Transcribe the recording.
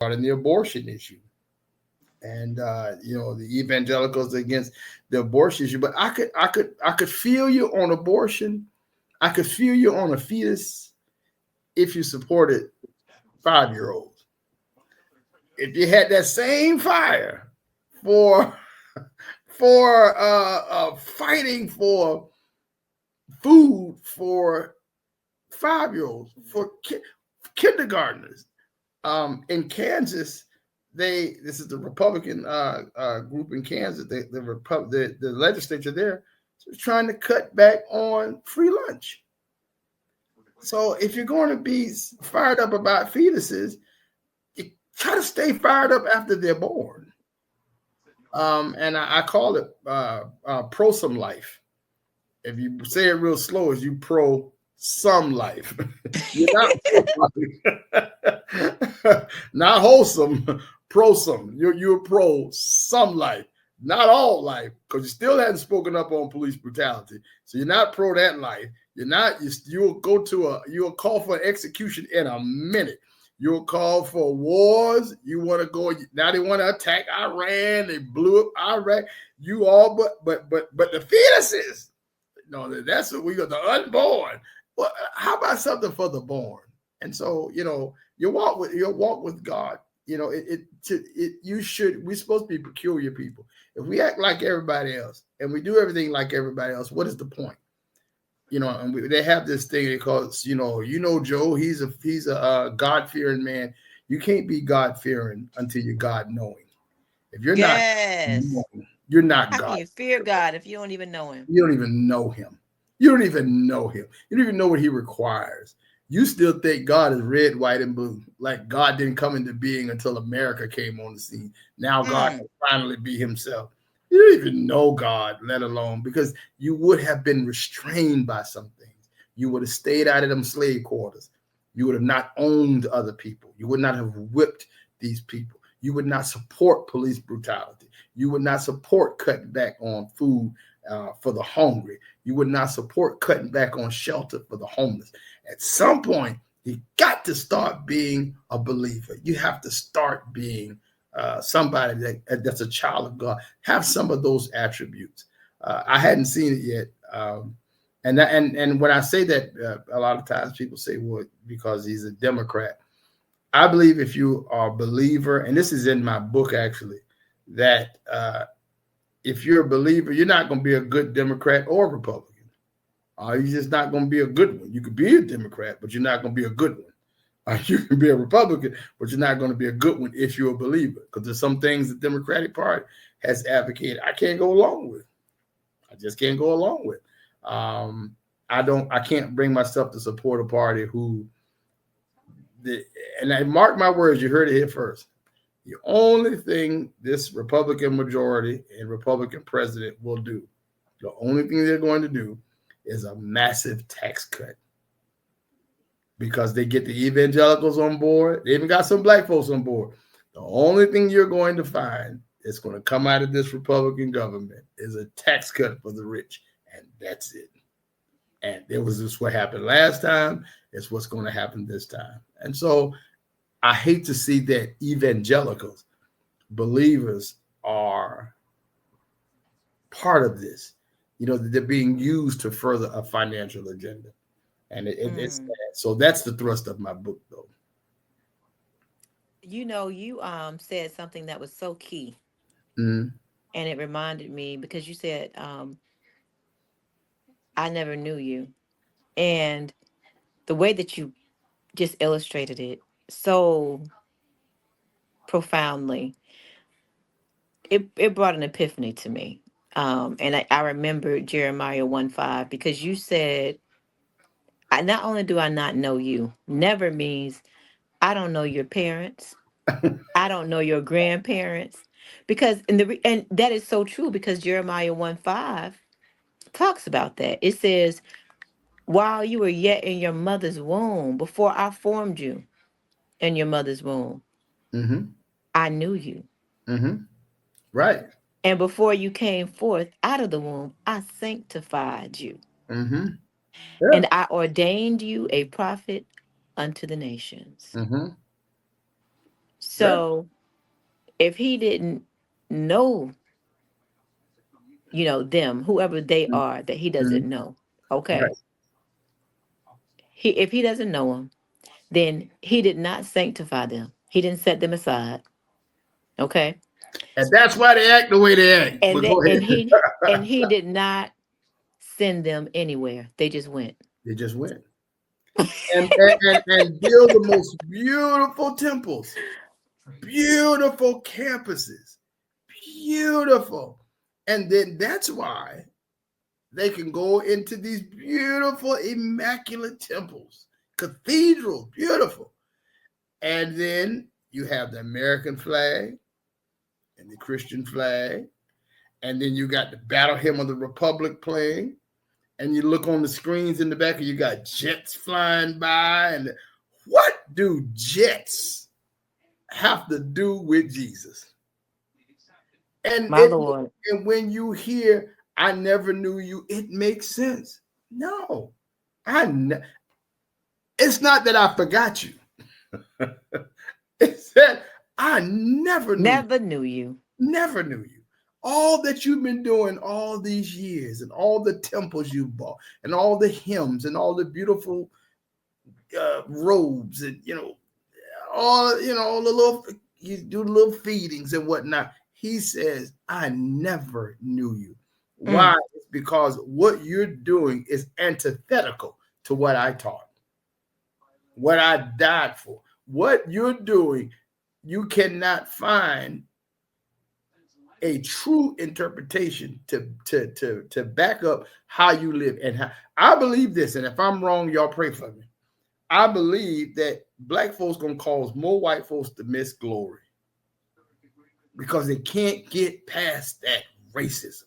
regarding the abortion issue. And the evangelicals against the abortion issue. But I could feel you on abortion. I could feel you on a fetus if you supported 5-year-olds. If you had that same fire for fighting for food for 5-year-olds, for kindergartners, in Kansas, this is the Republican group in Kansas. The legislature there is trying to cut back on free lunch. So if you're going to be fired up about fetuses, you try to stay fired up after they're born. And I call it pro some life. If you say it real slow, is you pro some life. You're not wholesome, pro some. You're pro some life, not all life, because you still hadn't spoken up on police brutality. So you're not pro that life. You're not. You'll call for an execution in a minute. You'll call for wars. You want to go now. They want to attack Iran. They blew up Iraq. You all, but the fetuses. No, that's what we got. The unborn. Well, how about something for the born? And so, your walk with God, we're supposed to be peculiar people. If we act like everybody else and we do everything like everybody else, what is the point? And they have this thing they call, Joe, he's a God-fearing man. You can't be God-fearing until you're God-knowing. If you're not knowing, you're not God. How can you fear God if you don't even know him? You don't even know him. You don't even know him. You don't even know what he requires. You still think God is red, white, and blue. Like God didn't come into being until America came on the scene. Now God can finally be himself. You don't even know God, let alone, because you would have been restrained by some things. You would have stayed out of them slave quarters. You would have not owned other people. You would not have whipped these people. You would not support police brutality. You would not support cutting back on food for the hungry. You would not support cutting back on shelter for the homeless. At some point, you got to start being a believer. You have to start being somebody that's a child of God. Have some of those attributes. I hadn't seen it yet. And when I say that, a lot of times people say, well, because he's a Democrat. I believe if you are a believer, and this is in my book actually, that if you're a believer, you're not going to be a good Democrat or Republican. You're just not going to be a good one. You could be a Democrat, but you're not going to be a good one. You can be a Republican, but you're not going to be a good one if you're a believer, because there's some things the Democratic Party has advocated I can't go along with. I just can't go along with. I can't bring myself to support a party and I mark my words, you heard it here first. The only thing this Republican majority and Republican president will do, the only thing they're going to do is a massive tax cut. Because they get the evangelicals on board. They even got some black folks on board. The only thing you're going to find that's going to come out of this Republican government is a tax cut for the rich. And that's it. And it was just what happened last time. It's what's going to happen this time. And so I hate to see that evangelicals, believers, are part of this. They're being used to further a financial agenda. And it's sad. So that's the thrust of my book, though. You said something that was so key. Mm-hmm. And it reminded me, because you said, I never knew you. And the way that you just illustrated it so profoundly, it brought an epiphany to me. And I remember Jeremiah 1:5, because you said, not only do I not know you, never means I don't know your parents. I don't know your grandparents. Because and that is so true, because Jeremiah 1:5 talks about that. It says, while you were yet in your mother's womb, before I formed you in your mother's womb, Mm-hmm. I knew you. Mm-hmm. Right. And before you came forth out of the womb, I sanctified you. Mm-hmm. And Yeah. I ordained you a prophet unto the nations. Mm-hmm. Yeah. So if he didn't know, them, whoever they are, that he Mhm. doesn't know, okay, Right. if he doesn't know them, then he did not sanctify them. He didn't set them aside, okay, And that's why they act the way they act. and But go ahead. he did not send them anywhere. They just went. They just went. And build the most beautiful temples, beautiful campuses, beautiful. And then that's why they can go into these beautiful, immaculate temples, cathedrals, beautiful. And then you have the American flag and the Christian flag. And then you got the battle hymn of the Republic playing. And you look on the screens in the back and you got jets flying by. And what do jets have to do with Jesus? And My Lord. and when you hear, I never knew you, it makes sense. No, it's not that I forgot you. It's that I never knew you. Never knew you. Never knew you. All that you've been doing all these years, and all the temples you bought, and all the hymns, and all the beautiful robes, and all the little, you do the little feedings and whatnot. He says, I never knew you. Why? Mm. It's because what you're doing is antithetical to what I taught, what I died for. What you're doing, you cannot find a true interpretation to back up how you live. And how I believe this, and if I'm wrong, y'all pray for me. I believe that black folks gonna cause more white folks to miss glory because they can't get past that racism.